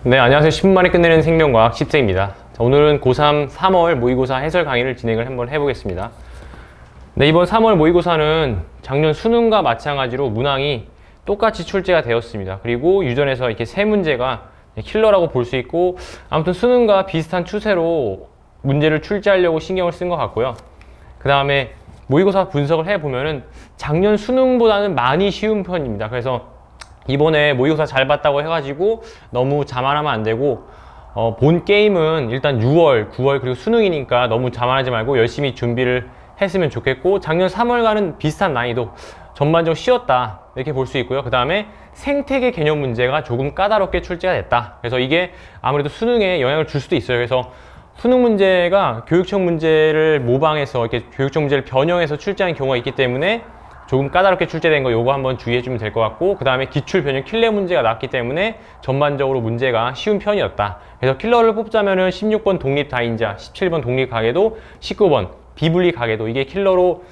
네, 안녕하세요. 10분 만에 끝내는 생명과학 10세입니다. 오늘은 고3 3월 모의고사 해설 강의를 진행을 한번 해보겠습니다. 네, 이번 3월 모의고사는 작년 수능과 마찬가지로 문항이 똑같이 출제가 되었습니다. 그리고 유전에서 이렇게 세 문제가 킬러라고 볼 수 있고, 아무튼 수능과 비슷한 추세로 문제를 출제하려고 신경을 쓴 것 같고요. 그 다음에 모의고사 분석을 해보면은 작년 수능보다는 많이 쉬운 편입니다. 그래서 이번에 모의고사 잘 봤다고 해가지고 너무 자만하면 안 되고, 본 게임은 일단 6월, 9월 그리고 수능이니까 너무 자만하지 말고 열심히 준비를 했으면 좋겠고, 작년 3월과는 비슷한 난이도, 전반적으로 쉬웠다 이렇게 볼 수 있고요. 그 다음에 생태계 개념 문제가 조금 까다롭게 출제가 됐다. 그래서 이게 아무래도 수능에 영향을 줄 수도 있어요. 그래서 수능 문제가 교육청 문제를 모방해서 이렇게 교육청 문제를 변형해서 출제하는 경우가 있기 때문에 조금 까다롭게 출제된 거 요거 한번 주의해 주면 될 것 같고, 그 다음에 기출 변형 킬러 문제가 나왔기 때문에 전반적으로 문제가 쉬운 편이었다. 그래서 킬러를 뽑자면은 16번 독립 다인자, 17번 독립 가계도, 19번 비분리 가계도, 이게 킬러로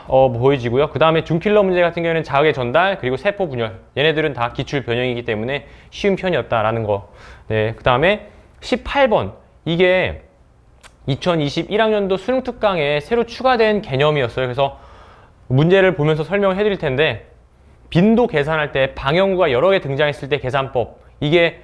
보여지고요. 그 다음에 중킬러 문제 같은 경우에는 자극의 전달 그리고 세포 분열, 얘네들은 다 기출 변형이기 때문에 쉬운 편이었다라는 거. 네, 그 다음에 18번, 이게 2021학년도 수능 특강에 새로 추가된 개념이었어요. 그래서 문제를 보면서 설명을 해드릴 텐데, 빈도 계산할 때 방형구가 여러 개 등장했을 때 계산법, 이게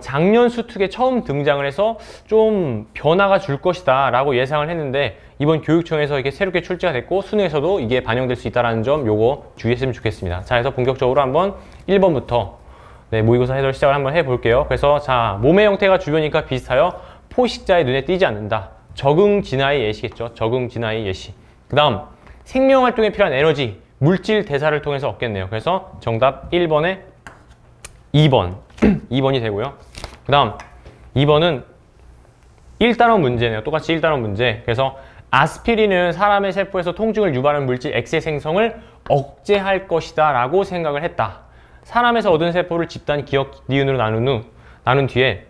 작년 수특에 처음 등장을 해서 좀 변화가 줄 것이다 라고 예상을 했는데, 이번 교육청에서 이게 새롭게 출제가 됐고 수능에서도 이게 반영될 수 있다는 점 요거 주의했으면 좋겠습니다. 자, 그래서 본격적으로 한번 1번부터 모의고사 해설 시작을 한번 해볼게요. 그래서 자, 몸의 형태가 주변이니까 비슷하여 포식자의 눈에 띄지 않는다. 적응 진화의 예시겠죠. 적응 진화의 예시. 그 다음 생명활동에 필요한 에너지, 물질 대사를 통해서 얻겠네요. 그래서 정답 1번에 2번 2번이 되고요. 그 다음 2번은 1단원 문제네요. 똑같이 1단원 문제. 그래서 아스피린은 사람의 세포에서 통증을 유발하는 물질 X의 생성을 억제할 것이다 라고 생각을 했다. 사람에서 얻은 세포를 집단 기억 니은으로 나눈 뒤에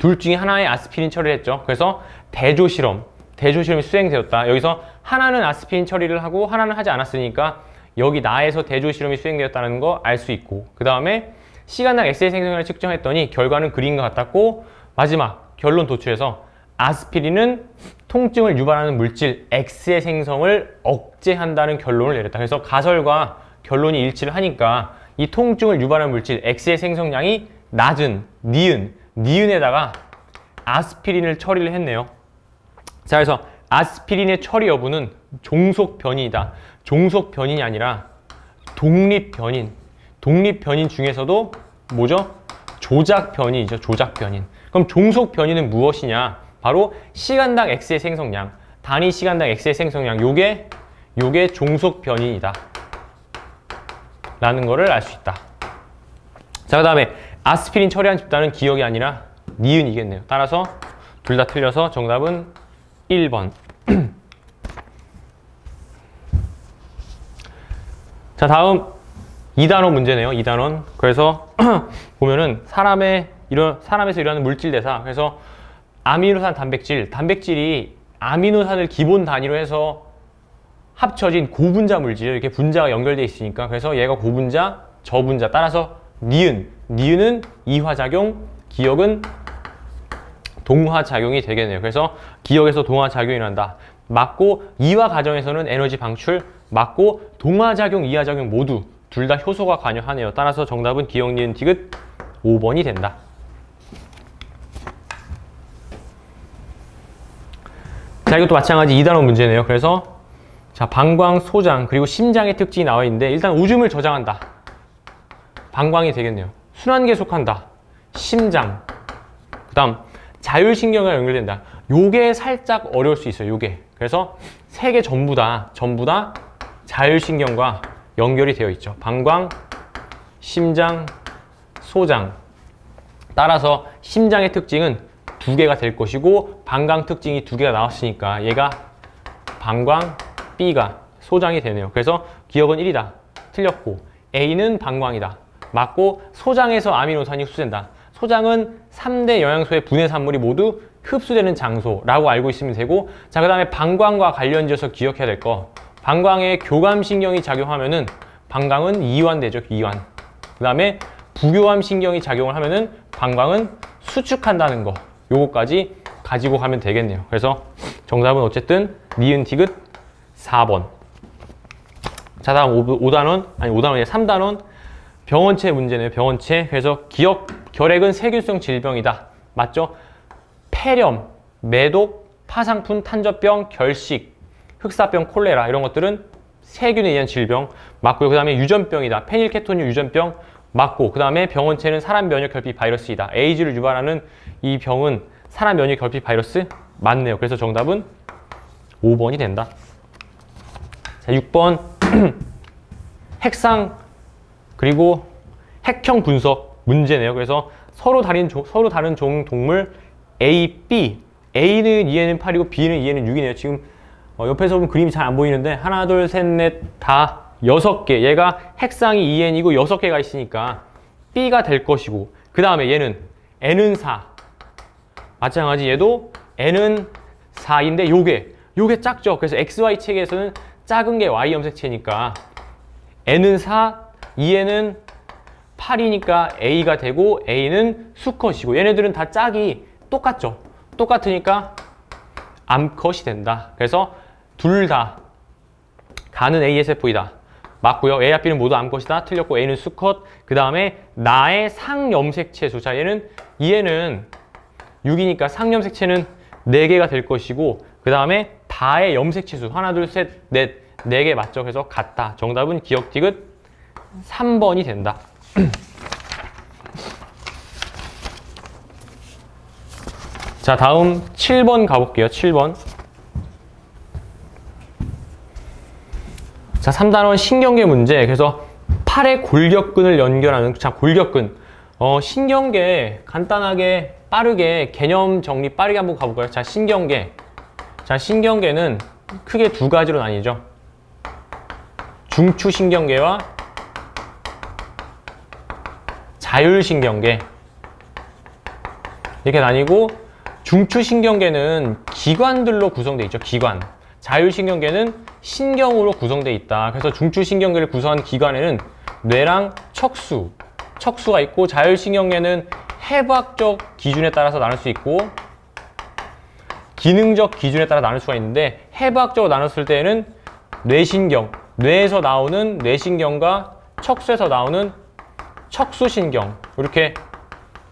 둘 중에 하나의 아스피린 처리를 했죠. 그래서 대조실험이 수행되었다. 여기서 하나는 아스피린 처리를 하고 하나는 하지 않았으니까 여기 나에서 대조실험이 수행되었다는 거 알 수 있고, 그 다음에 시간당 X의 생성량을 측정했더니 결과는 그림과 같았고, 마지막 결론 도출해서 아스피린은 통증을 유발하는 물질 X의 생성을 억제한다는 결론을 내렸다. 그래서 가설과 결론이 일치를 하니까 이 통증을 유발하는 물질 X의 생성량이 낮은 니은에다가 아스피린을 처리를 했네요. 자, 그래서 아스피린의 처리 여부는 종속 변이이다. 종속 변인이 아니라 독립 변인 중에서도 뭐죠? 조작 변이죠. 조작 변인. 그럼 종속 변이는 무엇이냐? 바로 시간당 X의 생성량, 단위 시간당 X의 생성량, 요게 종속 변인이다 라는 거를 알 수 있다. 자, 그 다음에 아스피린 처리한 집단은 기억이 아니라 니은이겠네요. 따라서 둘 다 틀려서 정답은 1번. 자, 다음 2단원 문제네요. 2단원. 그래서 보면은 사람에서 일어나는 물질 대사. 그래서 아미노산 단백질이 아미노산을 기본 단위로 해서 합쳐진 고분자 물질, 이렇게 분자가 연결되어 있으니까, 그래서 얘가 고분자, 저분자. 따라서 니은은 이화작용, 기억은 동화작용이 되겠네요. 그래서 기억에서 동화작용이 일어난다. 맞고, 이화 과정에서는 에너지 방출, 맞고, 동화작용, 이화작용 모두 둘 다 효소가 관여하네요. 따라서 정답은 기억, 니은, 디귿 5번이 된다. 자, 이것도 마찬가지 2단원 문제네요. 그래서 자, 방광, 소장, 그리고 심장의 특징이 나와 있는데, 일단 오줌을 저장한다. 방광이 되겠네요. 순환 계속한다. 심장. 그 다음 자율신경과 연결된다. 요게 살짝 어려울 수 있어요. 요게. 그래서 세 개 전부 다 자율신경과 연결이 되어 있죠. 방광, 심장, 소장. 따라서 심장의 특징은 2개가 될 것이고, 방광 특징이 2개가 나왔으니까 얘가 방광, B가 소장이 되네요. 그래서 기억은 1이다. 틀렸고, A는 방광이다. 맞고, 소장에서 아미노산이 흡수된다. 소장은 3대 영양소의 분해 산물이 모두 흡수되는 장소라고 알고 있으면 되고, 자, 그 다음에 방광과 관련지어서 기억해야 될 거, 방광에 교감신경이 작용하면은 방광은 이완되죠. 이완. 그 다음에 부교감 신경이 작용을 하면은 방광은 수축한다는 거. 요거까지 가지고 가면 되겠네요. 그래서 정답은 어쨌든 니은 디귿 4번. 자, 다음 5단원, 아니 5단원이 3단원 병원체 문제네요. 병원체. 그래서 결핵은 세균성 질병이다. 맞죠? 폐렴, 매독, 파상풍, 탄저병, 결식, 흑사병, 콜레라 이런 것들은 세균에 의한 질병 맞고요. 그 다음에 유전병이다. 페닐케토뉴 유전병 맞고, 그 다음에 병원체는 사람 면역 결핍 바이러스이다. 에이즈를 유발하는 이 병은 사람 면역 결핍 바이러스 맞네요. 그래서 정답은 5번이 된다. 자, 6번 핵상 그리고 핵형 분석 문제네요. 그래서 서로 다른 종 동물 A, B, A는 2에는 8이고 B는 2에는 6이네요. 지금 옆에서 보면 그림이 잘 안 보이는데 하나, 둘, 셋, 넷, 다 6개. 얘가 핵상이 2n이고 6개가 있으니까 B가 될 것이고, 그 다음에 얘는 N은 4. 마찬가지 얘도 N은 4인데 요게 작죠. 그래서 XY 체계에서는 작은 게 Y 염색체니까 N은 4, 2N은 8이니까 A가 되고 A는 수컷이고, 얘네들은 다 짝이 똑같죠. 똑같으니까 암컷이 된다. 그래서 둘 다 가는 ASF이다. 맞고요. A와 B는 모두 암컷이다. 틀렸고 A는 수컷. 그 다음에 나의 상염색체 수. 자, 얘는 6이니까 상염색체는 4개가 될 것이고, 그 다음에 다의 염색체 수. 하나, 둘, 셋, 넷, 4개 맞죠? 그래서 같다. 정답은 기억 디귿 3번이 된다. 자, 다음 7번 가볼게요. 7번. 자, 3단원 신경계 문제. 그래서 팔의 골격근을 연결하는, 자, 골격근. 신경계 간단하게 빠르게 개념 정리 빠르게 한번 가볼까요? 자, 신경계. 자, 신경계는 크게 두 가지로 나뉘죠. 중추신경계와 자율신경계. 이렇게 나뉘고, 중추신경계는 기관들로 구성되어 있죠. 기관. 자율신경계는 신경으로 구성되어 있다. 그래서 중추신경계를 구성하는 기관에는 뇌랑 척수가 있고, 자율신경계는 해부학적 기준에 따라서 나눌 수 있고 기능적 기준에 따라 나눌 수가 있는데, 해부학적으로 나눴을 때에는 뇌신경, 뇌에서 나오는 뇌신경과 척수에서 나오는 척수신경, 이렇게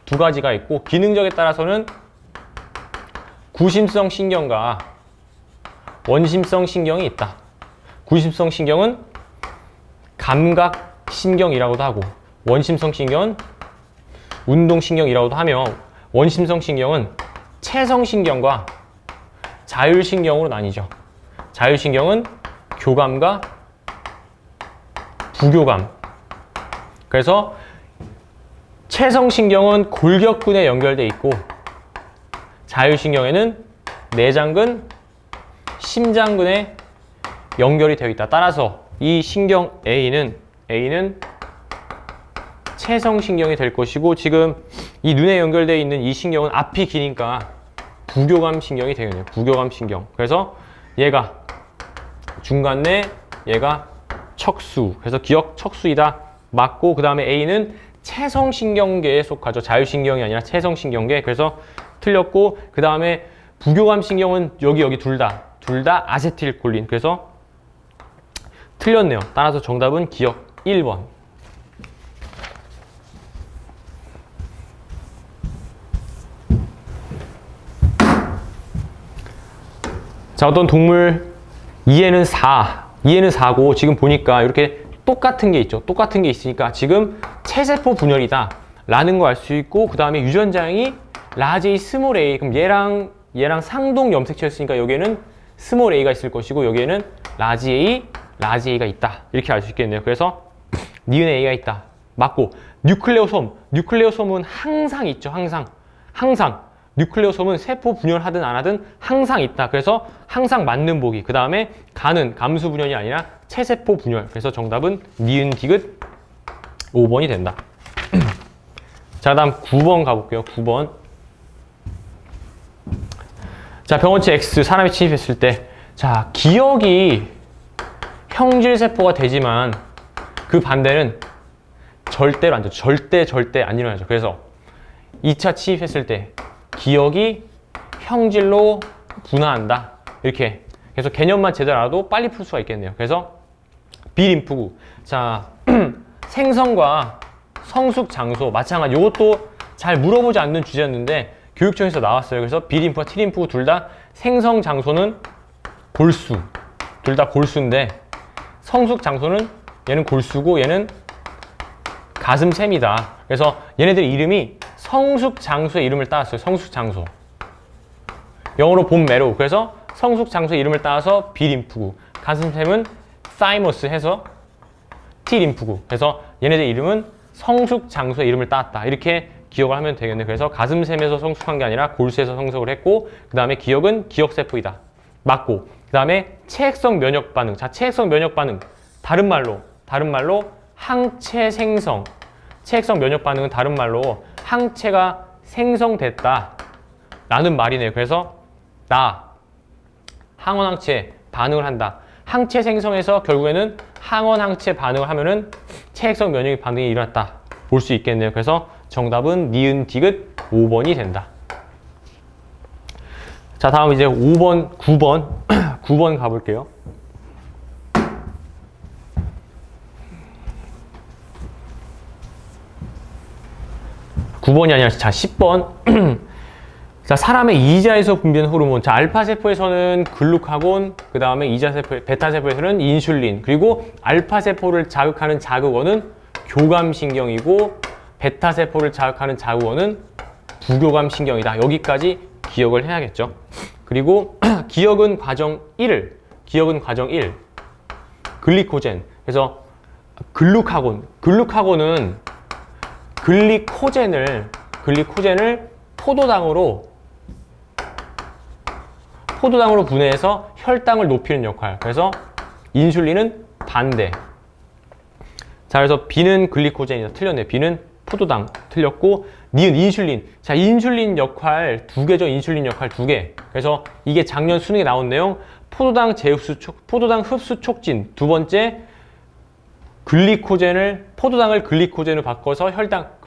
두 가지가 있고, 기능적에 따라서는 구심성 신경과 원심성 신경이 있다. 구심성 신경은 감각신경이라고도 하고, 원심성 신경은 운동신경이라고도 하며, 원심성 신경은 체성신경과 자율신경으로 나뉘죠. 자율신경은 교감과 부교감. 그래서 체성신경은 골격근에 연결되어 있고, 자율신경에는 내장근, 심장근에 연결이 되어 있다. 따라서 이 신경 A는 체성신경이 될 것이고, 지금 이 눈에 연결되어 있는 이 신경은 앞이 기니까 부교감신경이 되겠네요. 부교감신경. 그래서 얘가 중간내, 얘가 척수. 그래서 기억 척수이다. 맞고, 그 다음에 A는 체성신경계에 속하죠. 자율신경이 아니라 체성신경계. 그래서 틀렸고, 그 다음에 부교감신경은 여기 둘 다 아세틸콜린. 그래서 틀렸네요. 따라서 정답은 기억 1번. 자, 어떤 동물 2에는 4고, 지금 보니까 이렇게 똑같은 게 있죠. 똑같은 게 있으니까 지금 체세포 분열이다 라는 거 알 수 있고, 그 다음에 유전자형이 라지 A, 스몰 a. 그럼 얘랑 상동 염색체였으니까 여기에는 스몰 a가 있을 것이고, 여기에는 라지 A가 있다. 이렇게 알 수 있겠네요. 그래서 니은 A가 있다. 맞고, 뉴클레오솜은 항상 있죠. 항상. 뉴클레오솜은 세포 분열하든 안 하든 항상 있다. 그래서 항상 맞는 보기. 그 다음에 간은 감수 분열이 아니라 체세포 분열. 그래서 정답은 니은 디귿 5번이 된다. 자, 다음 9번 가볼게요. 9번. 자, 병원체 X 사람이 침입했을 때, 자, 기억이 형질세포가 되지만 그 반대는 절대로 안 되죠. 절대 안 일어나죠. 그래서 2차 취입했을 때 기억이 형질로 분화한다. 이렇게. 그래서 개념만 제대로 알아도 빨리 풀 수가 있겠네요. 그래서 비림프구. 자, 생성과 성숙 장소 마찬가지. 이것도 잘 물어보지 않는 주제였는데 교육청에서 나왔어요. 그래서 비림프와 티림프 둘 다 생성 장소는 골수. 둘 다 골수인데 성숙 장소는 얘는 골수고 얘는 가슴샘이다. 그래서 얘네들 이름이 성숙 장소의 이름을 따왔어요. 성숙 장소. 영어로 본 매로. 그래서 성숙 장소의 이름을 따서 비림프구. 가슴샘은 사이머스 해서 T림프구. 그래서 얘네들 이름은 성숙 장소의 이름을 따왔다. 이렇게 기억을 하면 되겠네요. 그래서 가슴샘에서 성숙한 게 아니라 골수에서 성숙을 했고, 그 다음에 기억은 기억세포이다. 맞고, 그 다음에 체액성 면역 반응. 자, 체액성 면역 반응. 다른 말로 항체 생성. 체액성 면역 반응은 다른 말로 항체가 생성됐다. 라는 말이네요. 그래서 나 항원 항체 반응을 한다. 항체 생성에서 결국에는 항원 항체 반응을 하면은 체액성 면역 반응이 일어났다. 볼 수 있겠네요. 그래서 정답은 니은 디귿 5번이 된다. 자, 다음 이제 5번, 9번 9번 가볼게요. 9번이 아니라 자 10번. 자, 사람의 이자에서 분비되는 호르몬. 자, 알파세포에서는 글루카곤, 그 다음에 이자세포, 베타세포에서는 인슐린, 그리고 알파세포를 자극하는 자극원은 교감신경이고 베타세포를 자극하는 자극원은 부교감신경이다. 여기까지 기억을 해야겠죠. 그리고 기억은 과정 1. 글리코젠. 그래서 글루카곤은 글리코젠을 포도당으로 분해해서 혈당을 높이는 역할. 그래서 인슐린은 반대. 자, 그래서 B는 글리코젠이다. 틀렸네. B는 포도당 틀렸고, 니은 인슐린. 자, 인슐린 역할 두 개죠. 인슐린 역할 두 개. 그래서 이게 작년 수능에 나온 내용. 포도당 흡수 촉진. 두 번째, 포도당을 글리코젠으로 바꿔서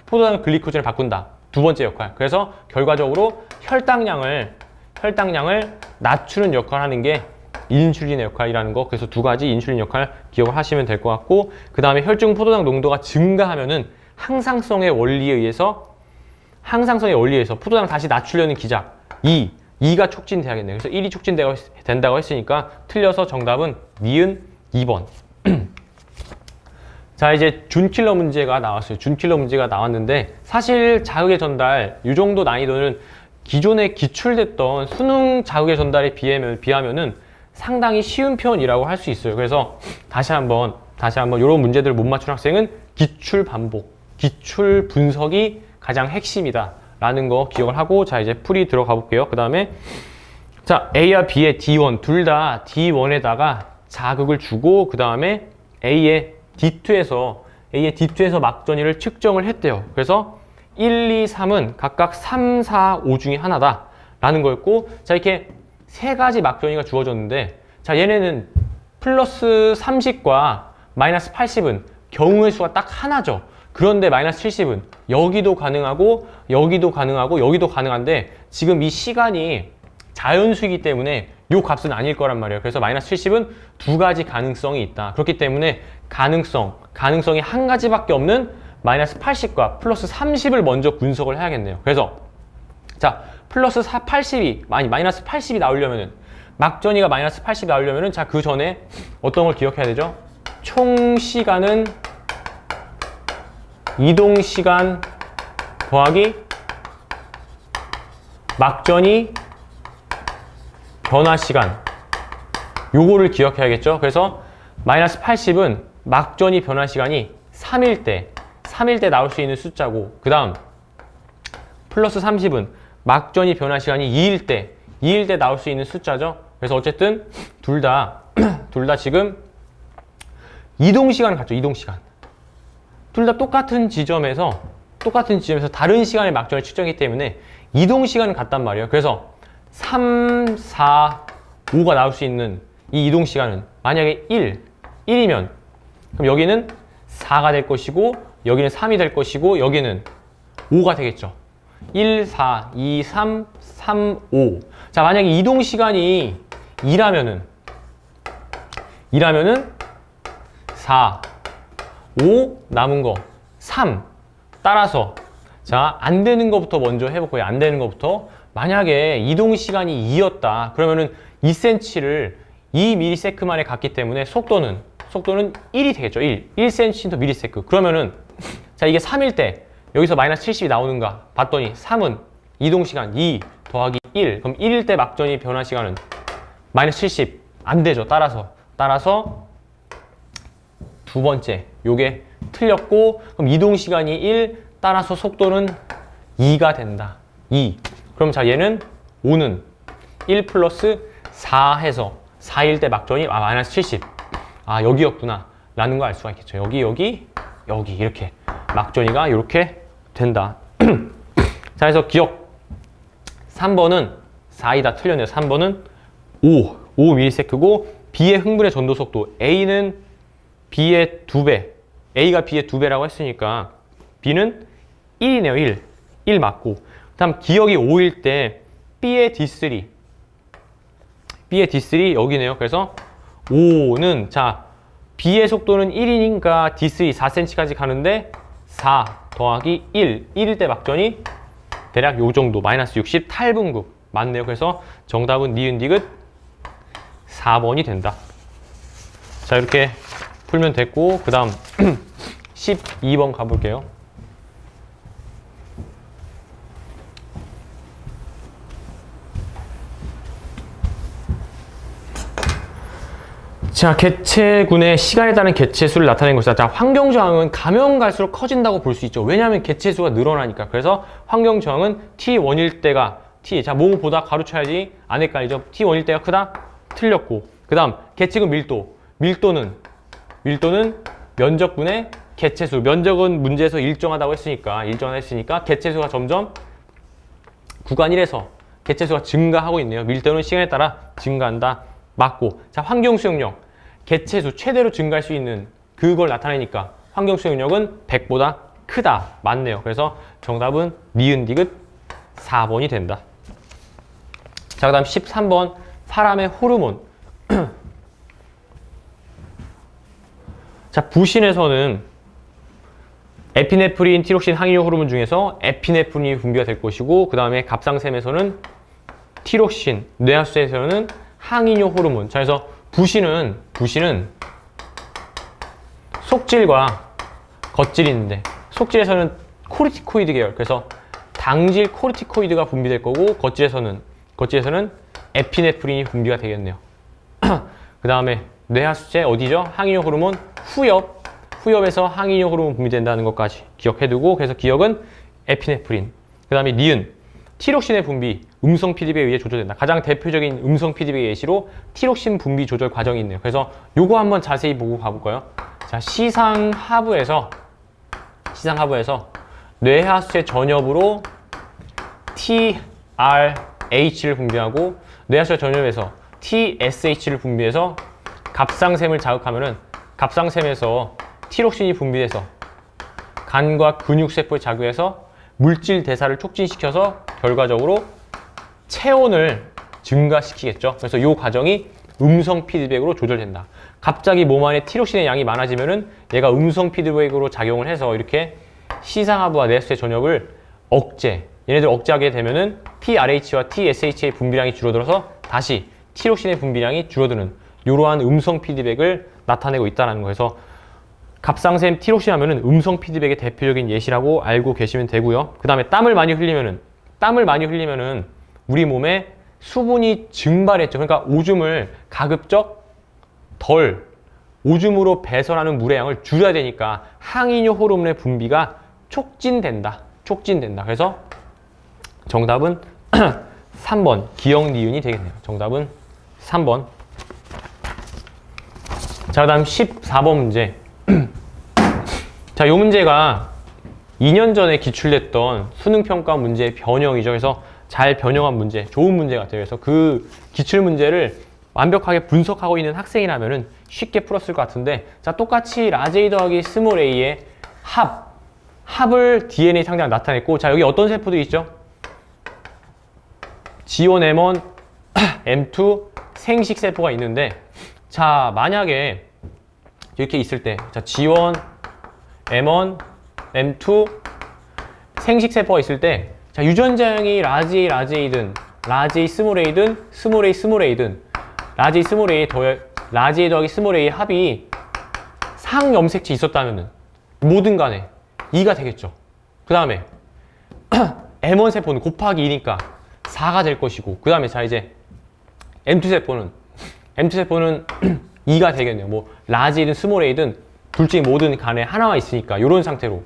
포도당을 글리코젠을 바꾼다. 두 번째 역할. 그래서 결과적으로 혈당량을 낮추는 역할을 하는 게 인슐린의 역할이라는 거. 그래서 두 가지 인슐린 역할 기억을 하시면 될 것 같고, 그 다음에 혈중 포도당 농도가 증가하면은 항상성의 원리에 의해서 포도당 다시 낮추려는 기작 2가 촉진돼야겠네요. 그래서 1이 촉진된다고 했으니까 틀려서 정답은 니은 2번. 자, 이제 준킬러 문제가 나왔어요. 준킬러 문제가 나왔는데 사실 자극의 전달 이 정도 난이도는 기존에 기출됐던 수능 자극의 전달에 비하면은 상당히 쉬운 편이라고 할 수 있어요. 그래서 다시 한번 이런 문제들을 못 맞춘 학생은 기출 반복, 기출 분석이 가장 핵심이다 라는 거 기억을 하고, 자, 이제 풀이 들어가 볼게요. 그 다음에 자, A와 B의 D1 둘 다 D1에다가 자극을 주고, 그 다음에 A의 D2에서 막전이를 측정을 했대요. 그래서 1, 2, 3은 각각 3, 4, 5 중에 하나다 라는 거였고, 자, 이렇게 세 가지 막전이가 주어졌는데, 자, 얘네는 플러스 30과 마이너스 80은 경우의 수가 딱 하나죠. 그런데 마이너스 70은 여기도 가능하고 여기도 가능한데 지금 이 시간이 자연수이기 때문에 이 값은 아닐 거란 말이에요. 그래서 마이너스 70은 두 가지 가능성이 있다. 그렇기 때문에 가능성이 한 가지밖에 없는 마이너스 80과 플러스 30을 먼저 분석을 해야겠네요. 그래서 자, 마이너스 80이 나오려면은, 막전이가 마이너스 80이 나오려면은, 자, 그 전에 어떤 걸 기억해야 되죠? 총 시간은 이동 시간 더하기 막전이 변화 시간. 요거를 기억해야겠죠? 그래서 마이너스 80은 막전이 변화 시간이 3일 때 나올 수 있는 숫자고, 그 다음 플러스 30은 막전이 변화 시간이 2일 때 나올 수 있는 숫자죠. 그래서 어쨌든 둘 다 지금 이동 시간을 갖죠. 이동 시간. 둘 다 똑같은 지점에서 다른 시간의 막전을 측정했기 때문에 이동 시간은 같단 말이에요. 그래서 3, 4, 5가 나올 수 있는 이 이동 시간은 만약에 1이면 그럼 여기는 4가 될 것이고, 여기는 3이 될 것이고, 여기는 5가 되겠죠. 1, 4, 2, 3, 3, 5. 자, 만약에 이동 시간이 2라면은 4, 5 남은 거 3. 따라서 자, 안 되는 것부터 먼저 해볼 거예요. 안 되는 것부터. 만약에 이동 시간이 2였다. 그러면은 2cm를 2ms 만에 갔기 때문에 속도는 1이 되겠죠. 1cm/ms. 그러면은 자, 이게 3일 때 여기서 마이너스 70이 나오는가 봤더니 3은 이동 시간 2 더하기 1. 그럼 1일 때 막전이 변화 시간은 마이너스 70. 안 되죠. 따라서 두 번째 요게 틀렸고, 그럼 이동 시간이 1, 따라서 속도는 2가 된다. 2. 그럼 자, 얘는 5는 1 플러스 4 해서 4일 때 막전이 마이너스 70. 아, 여기였구나 라는 걸 알 수가 있겠죠. 여기 이렇게 막전이가 이렇게 된다. 자, 그래서 기억 3번은 4이다. 틀렸네요. 3번은 5ms고 B의 흥분의 전도 속도 A는 B의 2배, A가 B의 2배라고 했으니까 B는 1이네요. 1 맞고, 다음 기억이 5일 때 B의 D3 여기네요. 그래서 5는 자, B의 속도는 1이니까 D3 4cm까지 가는데 4 더하기 1일 때 막전이 대략 요 정도 마이너스 60 탈분급 맞네요. 그래서 정답은 니은디귿 4번이 된다. 자, 이렇게 풀면 됐고, 그 다음 12번 가볼게요. 자, 개체군의 시간에 따른 개체수를 나타낸 것이다. 자, 환경저항은 가면 갈수록 커진다고 볼 수 있죠. 왜냐하면 개체수가 늘어나니까. 그래서 환경저항은 T1일 때가 자, 뭐보다 가로쳐야지 안 헷갈리죠. T1일 때가 크다? 틀렸고. 그 다음 개체군 밀도는 면적분의 개체수. 면적은 문제에서 일정하다고 했으니까 개체수가 점점 구간 1에서 개체수가 증가하고 있네요. 밀도는 시간에 따라 증가한다. 맞고. 자, 환경수용력. 개체수 최대로 증가할 수 있는 그걸 나타내니까 환경수용력은 100보다 크다. 맞네요. 그래서 정답은 니은디귿 4번이 된다. 자, 그 다음 13번 사람의 호르몬. 자, 부신에서는 에피네프린, 티록신, 항이뇨 호르몬 중에서 에피네프린이 분비가 될 것이고, 그 다음에 갑상샘에서는 티록신, 뇌하수체에서는 항이뇨 호르몬. 자, 그래서 부신은 속질과 겉질이 있는데, 속질에서는 코르티코이드 계열, 그래서 당질 코르티코이드가 분비될 거고, 겉질에서는 에피네프린이 분비가 되겠네요. 그 다음에 뇌하수체 어디죠? 항이뇨 호르몬 후엽에서 항이뇨 호르몬 분비된다는 것까지 기억해두고, 그래서 기억은 에피네프린. 그 다음에 니은 티록신의 분비 음성 피드백에 의해 조절된다. 가장 대표적인 음성 피드백 예시로 티록신 분비 조절 과정이 있네요. 그래서 요거 한번 자세히 보고 가볼까요? 자, 시상하부에서 뇌하수체 전엽으로 TRH를 분비하고, 뇌하수체 전엽에서 TSH를 분비해서 갑상샘을 자극하면은 갑상샘에서 티록신이 분비돼서 간과 근육세포에 작용해서 물질 대사를 촉진시켜서 결과적으로 체온을 증가시키겠죠. 그래서 이 과정이 음성 피드백으로 조절된다. 갑자기 몸 안에 티록신의 양이 많아지면은 얘가 음성 피드백으로 작용을 해서 이렇게 시상하부와 뇌하수체 전엽을 얘네들 억제하게 되면은 TRH와 TSH의 분비량이 줄어들어서 다시 티록신의 분비량이 줄어드는 이러한 음성 피드백을 나타내고 있다는 거예요. 갑상샘 티록신 하면은 음성 피드백의 대표적인 예시라고 알고 계시면 되고요. 그 다음에 땀을 많이 흘리면은 우리 몸에 수분이 증발했죠. 그러니까 오줌을 가급적 오줌으로 배설하는 물의 양을 줄여야 되니까 항이뇨 호르몬의 분비가 촉진된다. 그래서 정답은 3번 기억 니은이 되겠네요. 정답은 3번. 자, 그 다음 14번 문제. 자, 이 문제가 2년 전에 기출됐던 수능평가 문제의 변형이죠. 그래서 잘 변형한 문제, 좋은 문제 같아요. 그래서 그 기출 문제를 완벽하게 분석하고 있는 학생이라면 쉽게 풀었을 것 같은데, 자, 똑같이 라지 더하기 스몰 a의 합을 DNA 상대랑 나타냈고, 자, 여기 어떤 세포들이 있죠? G1, M1, M2 생식 세포가 있는데, 자, 만약에 이렇게 있을 때, 자, G1, M1, M2 생식 세포가 있을 때, 자, 유전자형이 라지 A, 라지 A든, 라지 A, 스몰 A든, 스몰 A, 스몰 A든, 라지 A, 스몰 A 라지 A 더하기 스몰 A 합이 상염색체 있었다면은 뭐든 간에 2가 되겠죠. 그 다음에 M1 세포는 곱하기 2니까 4가 될 것이고, 그 다음에 자, 이제 M2 세포는 2가 되겠네요. 뭐 라지 A든 스몰 A든 둘 중에 뭐든 간에 하나만 있으니까 요런 상태로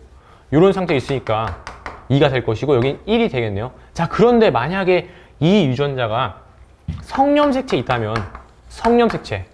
있으니까 2가 될 것이고, 여긴 1이 되겠네요. 자, 그런데 만약에 이 유전자가 성염색체 있다면, 성염색체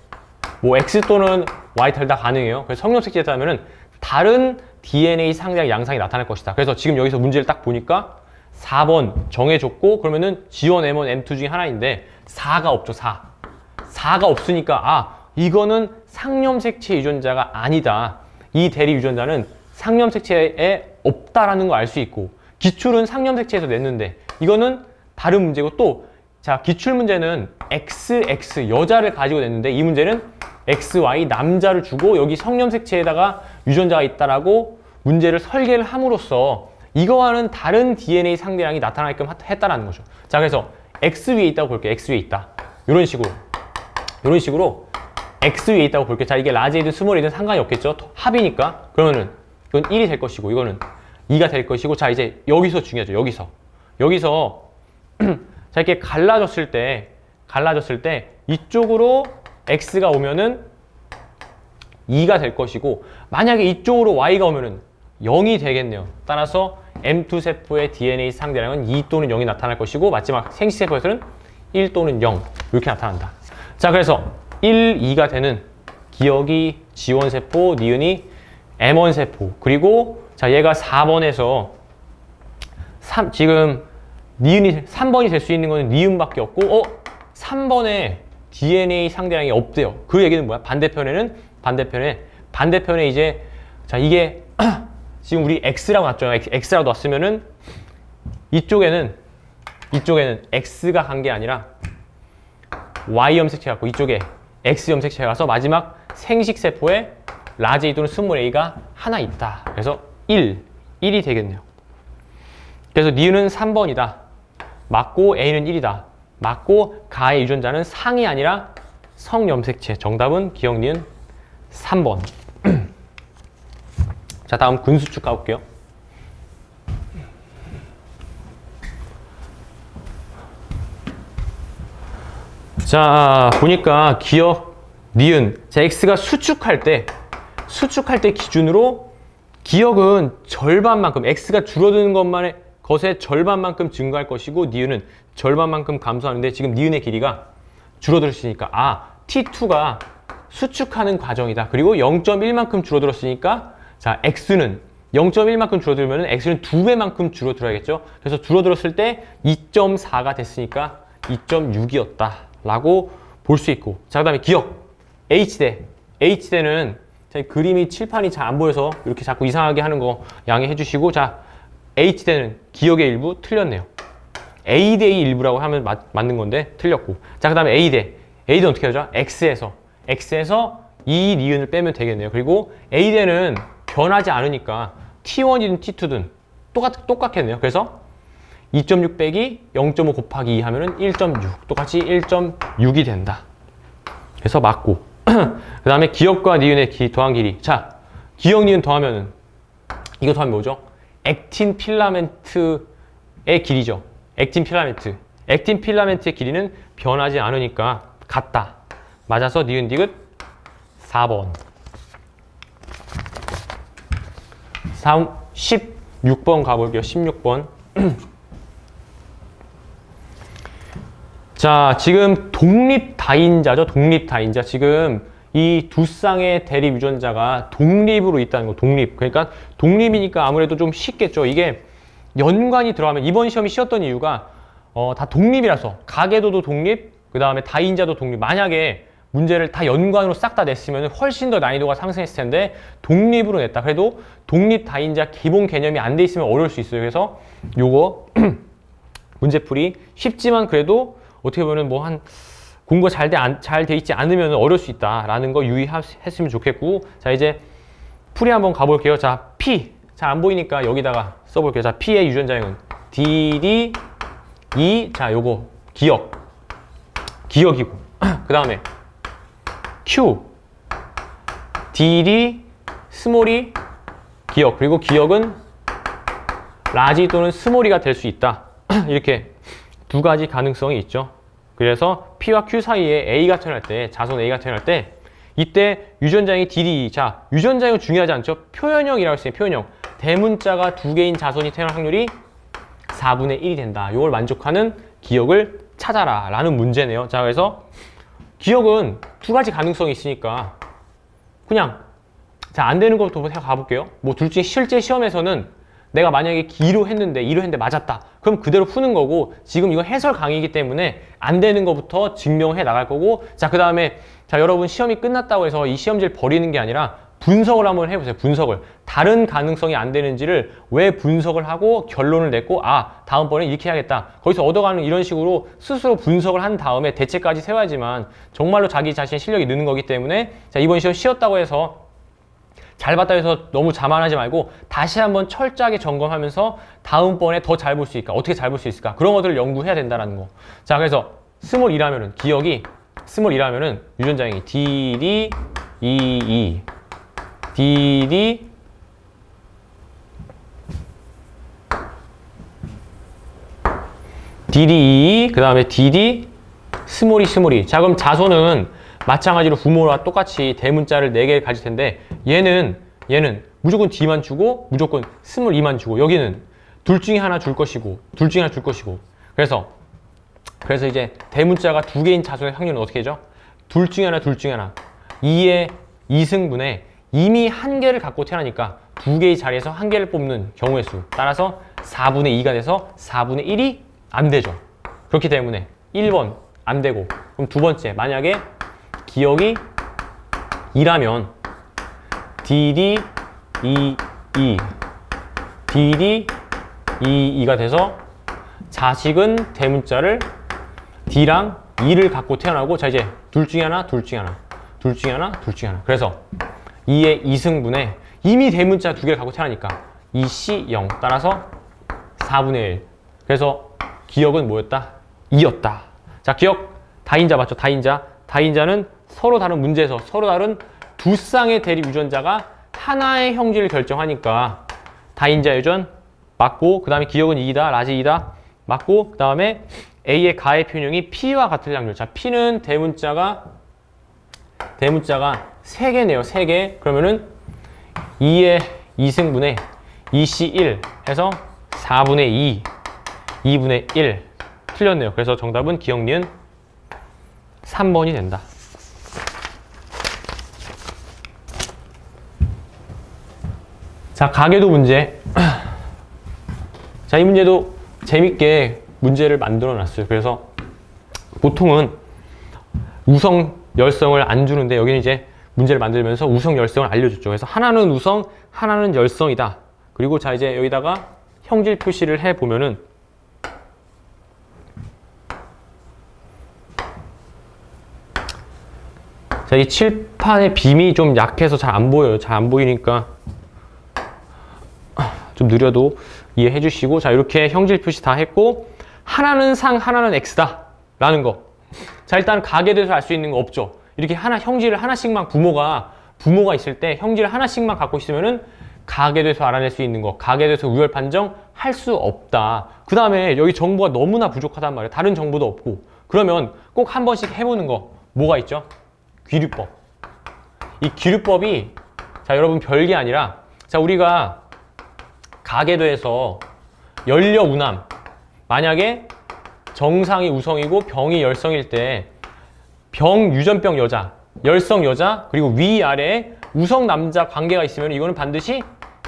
뭐 X 또는 Y 다 가능해요. 그래서 성염색체였다면은 다른 DNA 상대랑 양상이 나타날 것이다. 그래서 지금 여기서 문제를 딱 보니까 4번 정해줬고, 그러면은 G1, M1, M2 중에 하나인데 4가 없죠. 4가 없으니까 아, 이거는 상염색체 유전자가 아니다. 이 대리 유전자는 상염색체에 없다라는 걸 알 수 있고, 기출은 상염색체에서 냈는데 이거는 다른 문제고, 또 자, 기출 문제는 XX 여자를 가지고 냈는데 이 문제는 XY 남자를 주고 여기 성염색체에다가 유전자가 있다라고 문제를 설계를 함으로써 이거와는 다른 DNA 상대량이 나타나게끔 했다라는 거죠. 자, 그래서 X 위에 있다고 볼게요. X 위에 있다. 이런 식으로 X 위에 있다고 볼게요. 자, 이게 라지이든 스몰이든 상관이 없겠죠. 합이니까. 그러면은 이건 1이 될 것이고 이거는 2가 될 것이고, 자, 이제 여기서 중요하죠. 여기서 자, 이렇게 갈라졌을 때 이쪽으로 X가 오면은 2가 될 것이고, 만약에 이쪽으로 Y가 오면은 0이 되겠네요. 따라서 M2 세포의 DNA 상대량은 2 또는 0이 나타날 것이고, 마지막 생식 세포에서는 1 또는 0 이렇게 나타난다. 자, 그래서 1, 2가 되는 기억이 G1 세포, 니은이 M1 세포, 그리고 자, 얘가 4번에서 지금 니은이 3번이 될 수 있는 거는 니은밖에 없고, 3번에 DNA 상대량이 없대요. 그 얘기는 뭐야? 반대편에 이제, 자, 이게 지금 우리 X라고 놨잖아요. X라고 놨으면은 이쪽에는 X가 간 게 아니라 Y 염색체 갖고 이쪽에 X 염색체가 가서 마지막 생식 세포에 라지 A 또는 스몰 A가 하나 있다. 그래서 1이 되겠네요. 그래서 니은은 3번이다. 맞고 A는 1이다. 맞고 가의 유전자는 상이 아니라 성염색체. 정답은 기억 니은 3번. 자, 다음 근수축 가볼게요. 자, 보니까 기억 니은, 자, X가 수축할 때 기준으로 기억은 절반만큼, X가 줄어드는 것의 절반만큼 증가할 것이고, 니은은 절반만큼 감소하는데 지금 니은의 길이가 줄어들었으니까 T2가 수축하는 과정이다. 그리고 0.1만큼 줄어들었으니까, 자, X는 0.1만큼 줄어들면 X는 2배만큼 줄어들어야겠죠. 그래서 줄어들었을 때 2.4가 됐으니까 2.6이었다 라고 볼 수 있고, 자, 그 다음에 기억 H대는 그림이 칠판이 잘 안 보여서 이렇게 자꾸 이상하게 하는 거 양해해 주시고, 자, H대는 기억의 일부 틀렸네요. A대의 일부라고 하면 맞는 건데 틀렸고, 자, 그 다음에 A대는 어떻게 하죠? X에서 이 니은을 빼면 되겠네요. 그리고 A대는 변하지 않으니까 T1이든 T2든 똑같겠네요. 그래서 2.6 빼기 0.5 곱하기 2 하면은 1.6, 똑같이 1.6이 된다. 그래서 맞고 그 다음에 기억과 니은의 더한 길이, 자, 기억 니은 더하면은 이거 더하면 뭐죠? 액틴 필라멘트의 길이죠. 액틴 필라멘트의 길이는 변하지 않으니까 같다. 맞아서 니은 디귿 4번. 16번 가볼게요. 16번. 자, 지금 독립다인자죠. 독립다인자. 지금 이 두 쌍의 대립 유전자가 독립으로 있다는 거. 그러니까 독립이니까 아무래도 좀 쉽겠죠. 이게 연관이 들어가면, 이번 시험이 쉬웠던 이유가 다 독립이라서, 가계도도 독립, 그 다음에 다인자도 독립. 만약에 문제를 다 연관으로 싹 다 냈으면 훨씬 더 난이도가 상승했을 텐데 독립으로 냈다. 그래도 독립 다인자 기본 개념이 안 돼 있으면 어려울 수 있어요. 그래서 요거 문제풀이 쉽지만 그래도 어떻게 보면 뭐 한 공부가 잘 돼 있지 않으면 어려울 수 있다라는 거 유의했으면 좋겠고, 자 이제 풀이 한번 가볼게요. 자 P 잘 안 보이니까 여기다가 써볼게요. 자 P의 유전자형은 DD E, 자 요거 기억이고 그 다음에 Q DD 스몰이 기억, 그리고 기억은 라지 또는 스몰이가 될 수 있다. 이렇게 두 가지 가능성이 있죠. 그래서 P와 Q 사이에 A가 태어날 때, 자손 A가 태어날 때 이때 유전자형이 DD, 자 유전자형은 중요하지 않죠. 표현형이라고 했어요. 표현형. 대문자가 두 개인 자손이 태어날 확률이 4분의 1이 된다. 이걸 만족하는 기억을 찾아라 라는 문제네요. 자 그래서 기억은 두 가지 가능성이 있으니까 그냥 자 안 되는 것부터 가볼게요. 뭐 둘 중에 실제 시험에서는 내가 만약에 2로 했는데 맞았다. 그럼 그대로 푸는 거고, 지금 이거 해설 강의이기 때문에 안 되는 것부터 증명해 나갈 거고, 자 그 다음에 자 여러분 시험이 끝났다고 해서 이 시험지를 버리는 게 아니라 분석을 한번 해보세요. 분석을. 다른 가능성이 안 되는지를 왜 분석을 하고 결론을 냈고, 아 다음번에 이렇게 해야겠다. 거기서 얻어가는 이런 식으로 스스로 분석을 한 다음에 대책까지 세워야지만 정말로 자기 자신의 실력이 느는 거기 때문에, 자 이번 시험 쉬었다고 해서 잘 봤다 해서 너무 자만하지 말고 다시 한번 철저하게 점검하면서 다음번에 더 잘 볼 수 있을까? 어떻게 잘 볼 수 있을까? 그런 것들을 연구해야 된다는 거. 자 그래서 스몰이라면은 기억이 스몰이라면은 유전자형이 DD EE DD DDE 그 다음에 DD 스몰이 자 그럼 자손은 마찬가지로 부모와 똑같이 대문자를 4개를 가질 텐데 얘는 무조건 D만 주고 무조건 스몰 2만 주고, 여기는 둘 중에 하나 줄 것이고 그래서 이제 대문자가 2개인 자손의 확률은 어떻게 되죠? 둘 중에 하나 2의 2승분에 이미 1개를 갖고 태어나니까 2개의 자리에서 1개를 뽑는 경우의 수, 따라서 4분의 2가 돼서 4분의 1이 안 되죠. 그렇기 때문에 1번 안 되고, 그럼 두 번째 만약에 기억이 2라면 DD DD EE가 돼서 자식은 대문자를 D랑 E를 갖고 태어나고, 자 이제 둘 중에 하나 그래서 2의 2승분에 이미 대문자 2개를 갖고 태어나니까 2C 0 따라서 4분의 1. 그래서 기억은 뭐였다? 2였다. 자 기억 다인자 맞죠? 다인자는 서로 다른 문제에서 서로 다른 두 쌍의 대립 유전자가 하나의 형질을 결정하니까 다인자 유전 맞고, 그 다음에 기억은 2이다, 라지 2다 맞고, 그 다음에 A의 가의 표현형이 P와 같을 확률. 자 P는 대문자가 3개네요. 3개. 그러면은 2의 2승분의 2C1 해서 4분의 2, 2분의 1 틀렸네요. 그래서 정답은 기억 니은 3번이 된다. 자, 가계도 문제. 자, 이 문제도 재밌게 문제를 만들어 놨어요. 그래서 보통은 우성 열성을 안 주는데 여기는 이제 문제를 만들면서 우성 열성을 알려줬죠. 그래서 하나는 우성, 하나는 열성이다. 그리고 자, 이제 여기다가 형질 표시를 해 보면은 자, 이 칠판의 빔이 좀 약해서 잘 안 보여요. 잘 안 보이니까 좀 느려도 이해해 주시고, 자, 이렇게 형질 표시 다 했고, 하나는 상, 하나는 X다 라는 거. 자, 일단 가계에 대해서 알 수 있는 거 없죠. 이렇게 형질을 하나씩만 부모가 있을 때 형질을 하나씩만 갖고 있으면은 가계에 대해서 알아낼 수 있는 거, 가계에 대해서 우열 판정 할 수 없다. 그 다음에 여기 정보가 너무나 부족하단 말이에요. 다른 정보도 없고. 그러면 꼭 한 번씩 해보는 거 뭐가 있죠? 귀류법. 이 귀류법이 자, 여러분 별게 아니라, 자, 우리가 가계도에서 열려우남, 만약에 정상이 우성이고 병이 열성일 때 병 유전병 여자, 열성 여자, 그리고 위아래에 우성 남자 관계가 있으면 이거는 반드시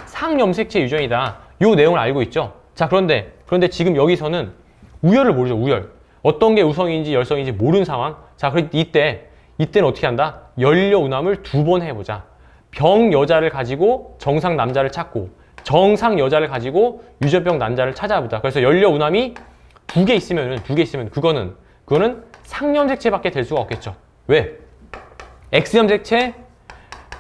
상염색체 유전이다. 이 내용을 알고 있죠. 자, 그런데 지금 여기서는 우열을 모르죠. 우열. 어떤 게 우성인지 열성인지 모르는 상황. 자, 그럼 이때 이때는 어떻게 한다? 연료 운함을 2번 해보자. 병 여자를 가지고 정상 남자를 찾고 정상 여자를 가지고 유전병 남자를 찾아보자. 그래서 연료 운함이 2개 있으면 그거는 상염색체밖에 될 수가 없겠죠. 왜? X염색체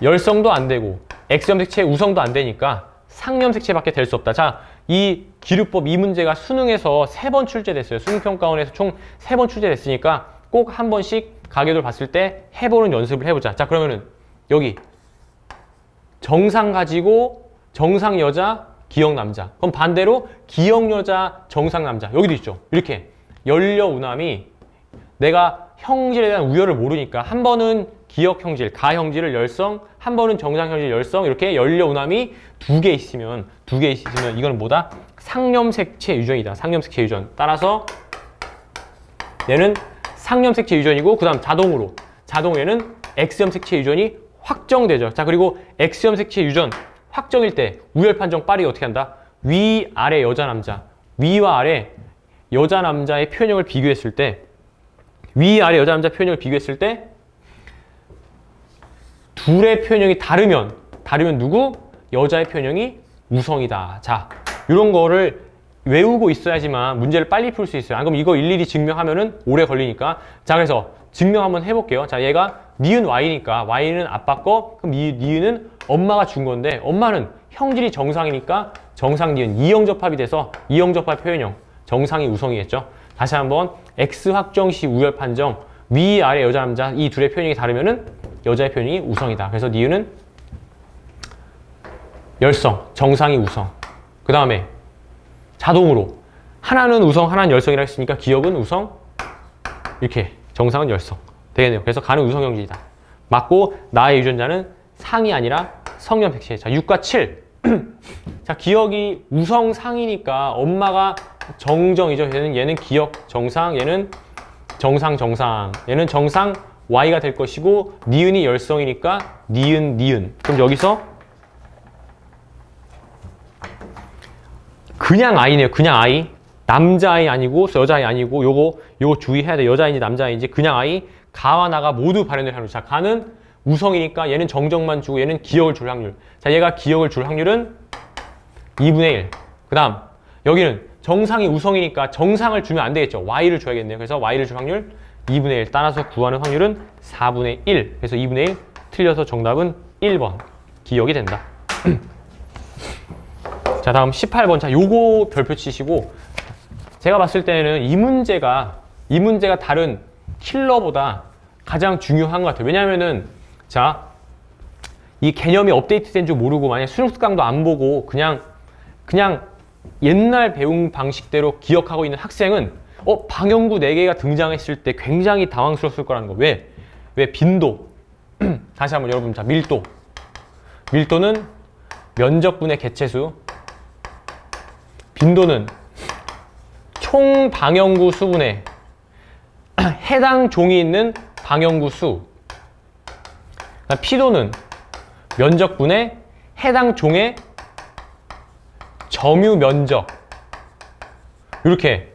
열성도 안 되고 X염색체 우성도 안 되니까 상염색체밖에 될 수 없다. 자, 이 기류법 이 문제가 수능에서 3번 출제됐어요. 수능평가원에서 총 3번 출제됐으니까 꼭 한 번씩 가계도를 봤을 때 해보는 연습을 해보자. 자, 그러면은 여기 정상 가지고 정상 여자, 기역 남자. 그럼 반대로 기역 여자, 정상 남자. 여기도 있죠. 이렇게 연료 운함이 내가 형질에 대한 우열을 모르니까 한 번은 기역 형질, 가형질을 열성, 한 번은 정상 형질 열성. 이렇게 연료 운함이 2개 있으면 이거는 뭐다? 상염색체 유전이다. 상염색체 유전. 따라서 얘는 상염색체 유전이고 그다음 자동으로 얘는 X염색체 유전이 확정되죠. 자, 그리고 X염색체 유전 확정일 때 우열 판정 빠르게 어떻게 한다? 위, 아래 여자 남자. 위와 아래 여자 남자의 표현형을 비교했을 때 위, 아래 여자 남자 표현형을 비교했을 때 둘의 표현형이 다르면 누구? 여자의 표현형이 우성이다. 자, 이런 거를 외우고 있어야지만 문제를 빨리 풀 수 있어요. 안 그러면 이거 일일이 증명하면은 오래 걸리니까. 자, 그래서 증명 한번 해볼게요. 자, 얘가 니은 Y니까 Y는 아빠 거, 그럼 니은은 엄마가 준 건데 엄마는 형질이 정상이니까 정상 니은 이형접합이 돼서 이형접합 표현형 정상이 우성이겠죠. 다시 한번 X 확정 시 우열 판정 위, 아래 여자 남자 이 둘의 표현형이 다르면은 여자의 표현형이 우성이다. 그래서 니은은 열성, 정상이 우성. 그 다음에 자동으로 하나는 우성, 하나는 열성이라 했으니까 기역은 우성, 이렇게 정상은 열성 되겠네요. 그래서 가는 우성 형질이다. 맞고 나의 유전자는 상이 아니라 성염색체. 자, 6과 7. 자, 기역이 우성 상이니까 엄마가 정정이죠. 얘는 기역 정상, 얘는 정상. 얘는 정상 Y가 될 것이고 니은이 열성이니까 니은. 그럼 여기서 그냥 I네요. 그냥 I. 남자 아이 아니고 여자 아이 아니고 요거 주의해야 돼. 여자인지 남자인지 그냥 아이. 가와 나가 모두 발현될 확률. 자, 가는 우성이니까 얘는 정정만 주고 얘는 기역을 줄 확률. 자, 얘가 기역을 줄 확률은 2분의 1. 그 다음 여기는 정상이 우성이니까 정상을 주면 안 되겠죠. Y를 줘야겠네요. 그래서 Y를 줄 확률 2분의 1. 따라서 구하는 확률은 4분의 1. 그래서 2분의 1 틀려서 정답은 1번. 기역이 된다. 자, 다음 18번. 자, 요거 별표 치시고 제가 봤을 때는 이 문제가 다른 킬러보다 가장 중요한 것 같아요. 왜냐면은 자, 이 개념이 업데이트된 줄 모르고 만약 수능 특강도 안 보고 그냥 옛날 배운 방식대로 기억하고 있는 학생은 방형구 4개가 등장했을 때 굉장히 당황스러웠을 거라는 거. 왜 빈도. 다시 한번 여러분, 자, 밀도는 면적분의 개체수. 빈도는 총 방형구 수분의 해당 종이 있는 방형구 수. 피도는 면적분의 해당 종의 점유 면적. 이렇게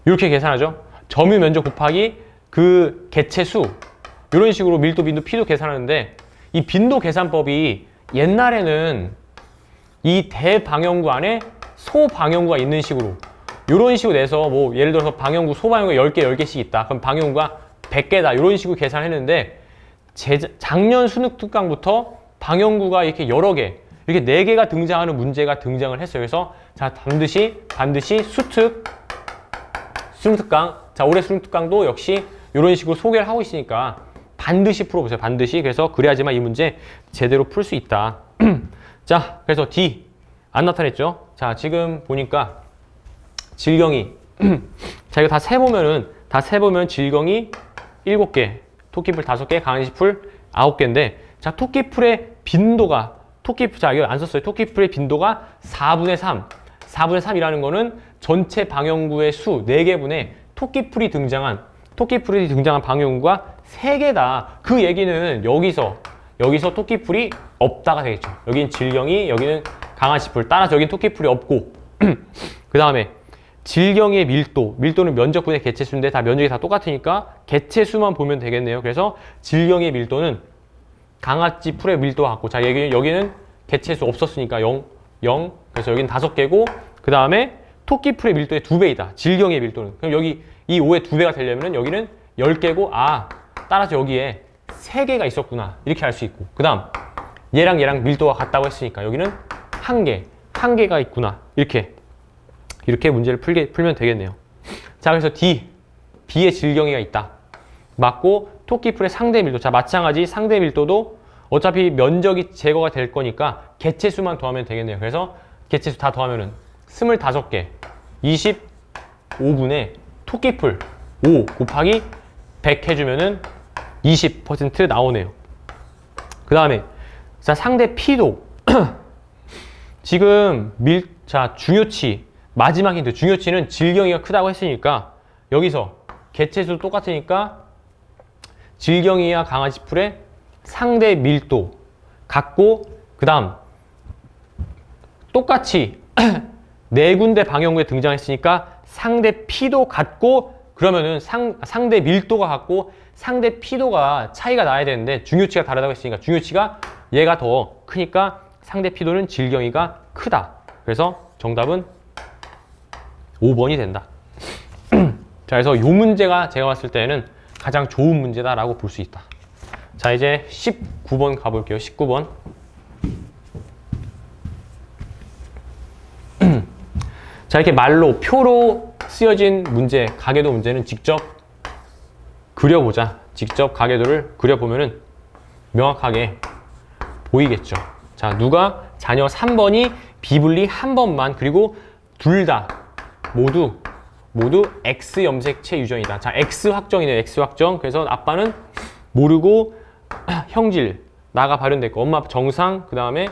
계산하죠. 점유 면적 곱하기 그 개체 수. 이런 식으로 밀도, 빈도, 피도 계산하는데 이 빈도 계산법이 옛날에는 이 대방형구 안에 소방형구가 있는 식으로 이런 식으로 내서 뭐 예를 들어서 방형구, 소방형구 10개씩 있다. 그럼 방형구가 100개다. 이런 식으로 계산했는데 작년 수능 특강부터 방형구가 이렇게 여러 개, 이렇게 4개가 등장하는 문제가 등장을 했어요. 그래서 자, 반드시 수능 특강, 자, 올해 수능 특강도 역시 이런 식으로 소개를 하고 있으니까 반드시 풀어보세요. 반드시. 그래서 그래야지만 이 문제 제대로 풀 수 있다. 자, 그래서 D 안 나타냈죠? 자, 지금 보니까 질경이 자, 이거 다 세보면 질경이 7개, 토끼풀 5개, 강한시풀 9개인데 자, 토끼풀의 빈도가 자, 이거 안 썼어요. 토끼풀의 빈도가 4분의 3. 4분의 3이라는 거는 전체 방형구의 수 4개분의 토끼풀이 등장한 방형구가 3개다. 그 얘기는 여기서 토끼풀이 없다가 되겠죠. 여기는 질경이, 여기는 강한시풀. 따라서 여기는 토끼풀이 없고 그 다음에 질경의 밀도는 면적분의 개체수인데 다 면적이 다 똑같으니까 개체수만 보면 되겠네요. 그래서 질경의 밀도는 강아지 풀의 밀도와 같고, 자, 여기는 개체수 없었으니까 0, 0. 그래서 여기는 5개고, 그 다음에 토끼 풀의 밀도의 2배이다. 질경의 밀도는. 그럼 여기 이 5의 2배가 되려면은 여기는 10개고, 따라서 여기에 3개가 있었구나. 이렇게 알 수 있고. 그 다음, 얘랑 밀도가 같다고 했으니까 여기는 1개가 있구나. 이렇게 문제를 풀면 되겠네요. 자, 그래서 B의 질경이가 있다. 맞고, 토끼풀의 상대 밀도. 자, 마찬가지 상대 밀도도 어차피 면적이 제거가 될 거니까 개체수만 더하면 되겠네요. 그래서 개체수 다 더하면은 25개, 25분의 토끼풀 5 곱하기 100 해주면은 20% 나오네요. 그 다음에, 자, 상대 P도. 지금 중요치, 마지막 힌트. 중요치는 질경이가 크다고 했으니까 여기서 개체수 똑같으니까 질경이와 강아지풀의 상대 밀도 같고, 그 다음 똑같이 4군데 방향구에 등장했으니까 상대 P도 같고, 그러면은 상대 밀도가 같고 상대 P도가 차이가 나야 되는데 중요치가 다르다고 했으니까 중요치가 얘가 더 크니까 상대 P도는 질경이가 크다. 그래서 정답은 5번이 된다. 자, 그래서 이 문제가 제가 봤을 때는 가장 좋은 문제다라고 볼 수 있다. 자, 이제 19번 가볼게요. 19번. 자, 이렇게 말로, 표로 쓰여진 문제, 가계도 문제는 직접 그려보자. 직접 가계도를 그려보면은 명확하게 보이겠죠. 자, 자녀 3번이 비분리 한 번만, 그리고 둘 다 모두 X 염색체 유전이다. 자, X 확정이네요. X 확정. 그래서 아빠는 모르고 형질, 나가 발현됐고, 엄마 정상, 그 다음에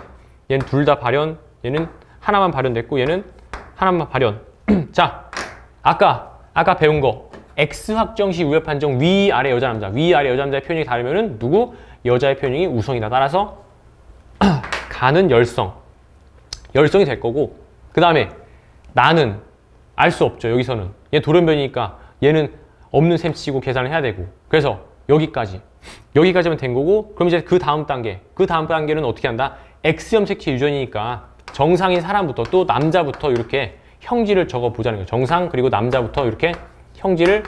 얘는 둘 다 발현, 얘는 하나만 발현됐고, 얘는 하나만 발현. 자, 아까 배운 거. X 확정 시 우열 판정 위아래 여자 남자. 위아래 여자 남자의 표현이 다르면은 누구? 여자의 표현이 우성이다. 따라서 가는 열성이 될 거고, 그 다음에 나는 알 수 없죠. 여기서는 얘 돌연변이니까 얘는 없는 셈 치고 계산을 해야 되고, 그래서 여기까지만 된 거고, 그럼 이제 그 다음 단계는 어떻게 한다? X 염색체 유전이니까 정상인 사람부터, 또 남자부터 이렇게 형질을 적어 보자는 거예요. 정상, 그리고 남자부터 이렇게 형질을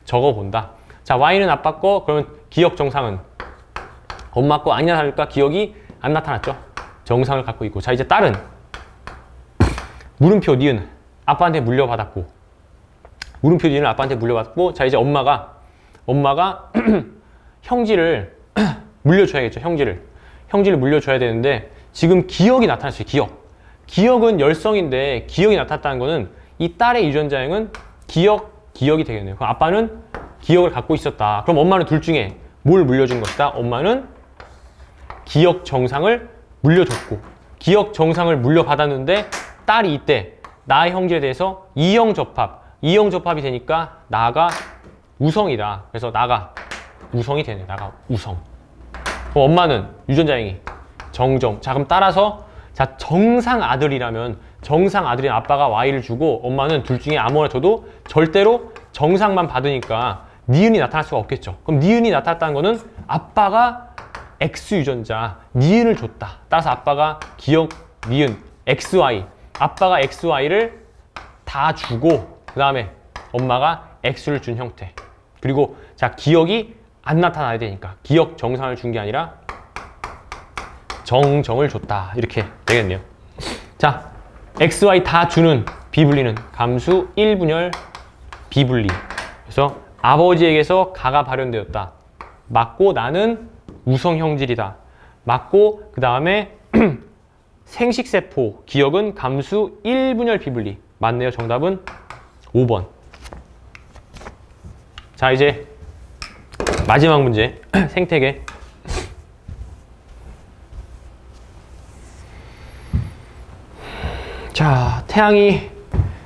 적어 본다. 자, Y는 아빠 거. 그러면 기억 정상은 엄마 거 아니나 다를까? 기억이 안 나타났죠. 정상을 갖고 있고. 자, 이제 딸은 물음표 니은 아빠한테 물려받았고, 물음표 니은 아빠한테 물려받고, 자, 이제 엄마가 형질을 물려줘야겠죠. 형질을 물려줘야 되는데 지금 기억이 나타났어요. 기억은 열성인데 기억이 나타났다는 거는 이 딸의 유전자형은 기억이 되겠네요. 그럼 아빠는 기억을 갖고 있었다. 그럼 엄마는 둘 중에 뭘 물려준 것이다? 엄마는 기억 정상을 물려줬고, 기억 정상을 물려받았는데 딸이 이때 나의 형질에 대해서 이형 접합이 되니까 나가 우성이다. 그래서 나가 우성이 되네. 나가 우성. 그럼 엄마는 유전자형이 정정. 자, 그럼 따라서, 자, 정상 아들인 아빠가 Y를 주고 엄마는 둘 중에 아무거나 줘도 절대로 정상만 받으니까 니은이 나타날 수가 없겠죠. 그럼 니은이 나타났다는 거는 아빠가 X 유전자 니은을 줬다. 따라서 아빠가 기억 니은 XY, 아빠가 XY를 다 주고, 그 다음에 엄마가 X를 준 형태. 그리고 자, 기억이 안 나타나야 되니까 기억 정상을 준 게 아니라 정정을 줬다. 이렇게 되겠네요. 자, XY 다 주는 비분리는 감수 1분열 비분리. 그래서 아버지에게서 가가 발현되었다. 맞고 나는 우성 형질이다. 맞고 그 다음에 생식세포 기억은 감수 1분열 비분리. 맞네요. 정답은 5번. 자, 이제 마지막 문제. 생태계. 자, 태양이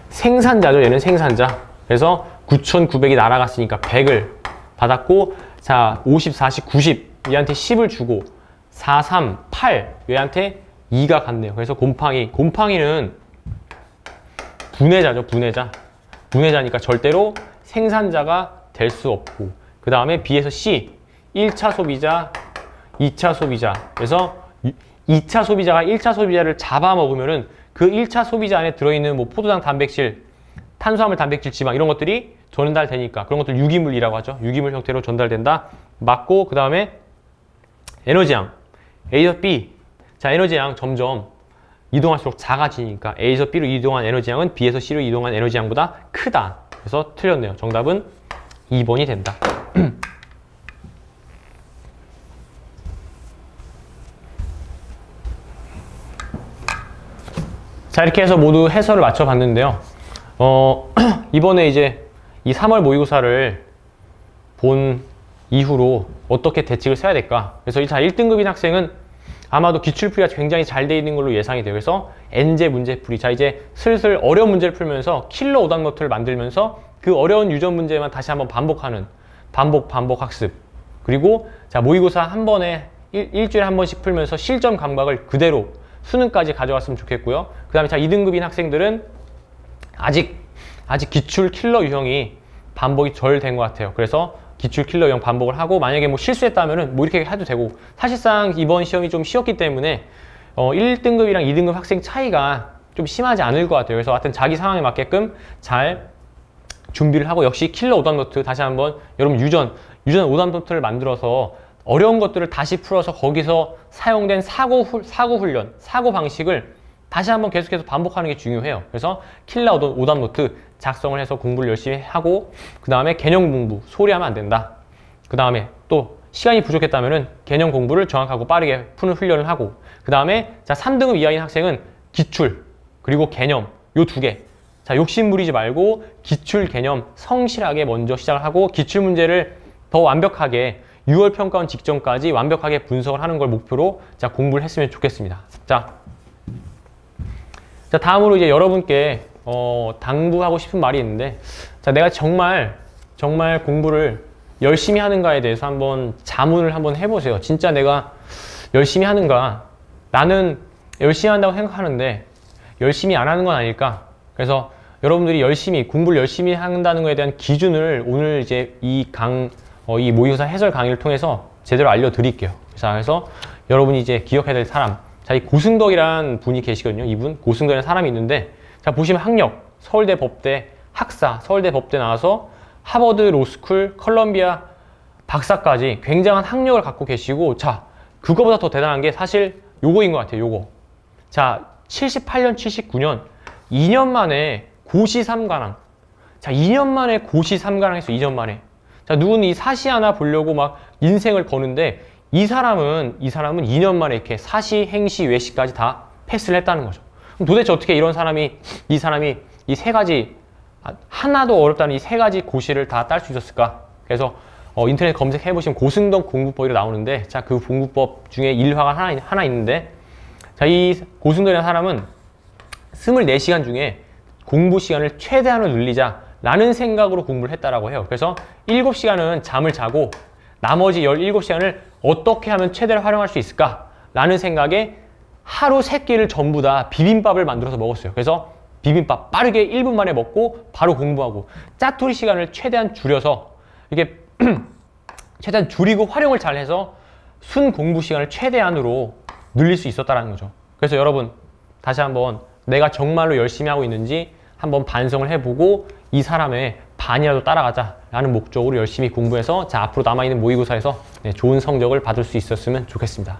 생산자죠. 얘는 생산자. 그래서 9,900이 날아갔으니까 100을 받았고, 자, 50, 40, 90 얘한테 10을 주고, 4, 3, 8 얘한테 2가 갔네요. 그래서 곰팡이는 분해자죠. 분해자. 분해자니까 절대로 생산자가 될 수 없고, 그 다음에 B에서 C, 1차 소비자, 2차 소비자. 그래서 2차 소비자가 1차 소비자를 잡아먹으면은 그 1차 소비자 안에 들어있는 뭐 포도당, 단백질, 탄수화물, 단백질, 지방 이런 것들이 전달되니까 그런 것들 유기물이라고 하죠. 유기물 형태로 전달된다. 맞고, 그 다음에 에너지양 A에서 B. 자, 에너지양 점점 이동할수록 작아지니까 A에서 B로 이동한 에너지양은 B에서 C로 이동한 에너지양보다 크다. 그래서 틀렸네요. 정답은 2번이 된다. 자, 이렇게 해서 모두 해설을 맞춰봤는데요. 이번에 이제 이 3월 모의고사를 본 이후로 어떻게 대책을 써야 될까? 그래서 자, 1등급인 학생은 아마도 기출풀이가 굉장히 잘 돼 있는 걸로 예상이 돼요. 그래서 N제 문제풀이. 자, 이제 슬슬 어려운 문제를 풀면서 킬러 오답노트를 만들면서 그 어려운 유전 문제만 다시 한번 반복하는 반복 학습. 그리고 자, 모의고사 한 번에 일주일에 한 번씩 풀면서 실전 감각을 그대로 수능까지 가져왔으면 좋겠고요. 그 다음에 자, 2등급인 학생들은 아직 기출 킬러 유형이 반복이 덜 된 것 같아요. 그래서 기출 킬러 유형 반복을 하고, 만약에 뭐 실수했다면은 뭐 이렇게 해도 되고, 사실상 이번 시험이 좀 쉬웠기 때문에 1등급이랑 2등급 학생 차이가 좀 심하지 않을 것 같아요. 그래서 하여튼 자기 상황에 맞게끔 잘 준비를 하고, 역시 킬러 오답노트 다시 한번 여러분 유전 오답노트를 만들어서 어려운 것들을 다시 풀어서 거기서 사용된 사고 훈련, 사고 방식을 다시 한번 계속해서 반복하는 게 중요해요. 그래서 킬러 오답노트 작성을 해서 공부를 열심히 하고, 그 다음에 개념 공부 소홀히 하면 안 된다. 그 다음에 또 시간이 부족했다면은 개념 공부를 정확하고 빠르게 푸는 훈련을 하고, 그 다음에 자, 3등급 이하인 학생은 기출 그리고 개념 요 두 개. 자, 욕심 부리지 말고 기출 개념 성실하게 먼저 시작을 하고, 기출 문제를 더 완벽하게 6월 평가원 직전까지 완벽하게 분석을 하는 걸 목표로 자, 공부를 했으면 좋겠습니다. 자, 다음으로 이제 여러분께 당부하고 싶은 말이 있는데, 자, 내가 정말 공부를 열심히 하는가에 대해서 한번 자문을 한번 해보세요. 진짜 내가 열심히 하는가? 나는 열심히 한다고 생각하는데 열심히 안 하는 건 아닐까? 그래서 여러분들이 공부를 열심히 한다는 것에 대한 기준을 오늘 이제 이 모의고사 해설 강의를 통해서 제대로 알려드릴게요. 자, 그래서 여러분이 이제 기억해야 될 사람. 자, 이 고승덕이라는 분이 계시거든요. 이분 고승덕이라는 사람이 있는데, 자, 보시면 학력 서울대 법대 학사, 서울대 법대 나와서 하버드 로스쿨, 컬럼비아 박사까지 굉장한 학력을 갖고 계시고, 자, 그거보다 더 대단한 게 사실 요거인 것 같아요. 요거. 자, 78년, 79년 2년 만에 고시 3관왕. 자, 2년 만에 고시 3관왕 했어. 2년 만에. 자, 누구는 이 사시 하나 보려고 막 인생을 거는데, 이 사람은 2년 만에 이렇게 사시, 행시, 외시까지 다 패스를 했다는 거죠. 그럼 도대체 어떻게 이 사람이 이 세 가지, 하나도 어렵다는 이 세 가지 고시를 다 딸 수 있었을까? 그래서 인터넷 검색해보시면 고승덕 공부법이 나오는데, 자, 그 공부법 중에 일화가 하나 있는데, 자, 이 고승덕이라는 사람은 24시간 중에 공부 시간을 최대한으로 늘리자 라는 생각으로 공부를 했다라고 해요. 그래서 7시간은 잠을 자고 나머지 17시간을 어떻게 하면 최대로 활용할 수 있을까? 라는 생각에 하루 3끼를 전부 다 비빔밥을 만들어서 먹었어요. 그래서 비빔밥 빠르게 1분 만에 먹고 바로 공부하고, 짜투리 시간을 최대한 줄여서 이게 최대한 줄이고 활용을 잘 해서 순 공부 시간을 최대한으로 늘릴 수 있었다는 거죠. 그래서 여러분 다시 한번 내가 정말로 열심히 하고 있는지 한번 반성을 해보고 이 사람의 반이라도 따라가자라는 목적으로 열심히 공부해서 자, 앞으로 남아있는 모의고사에서 좋은 성적을 받을 수 있었으면 좋겠습니다.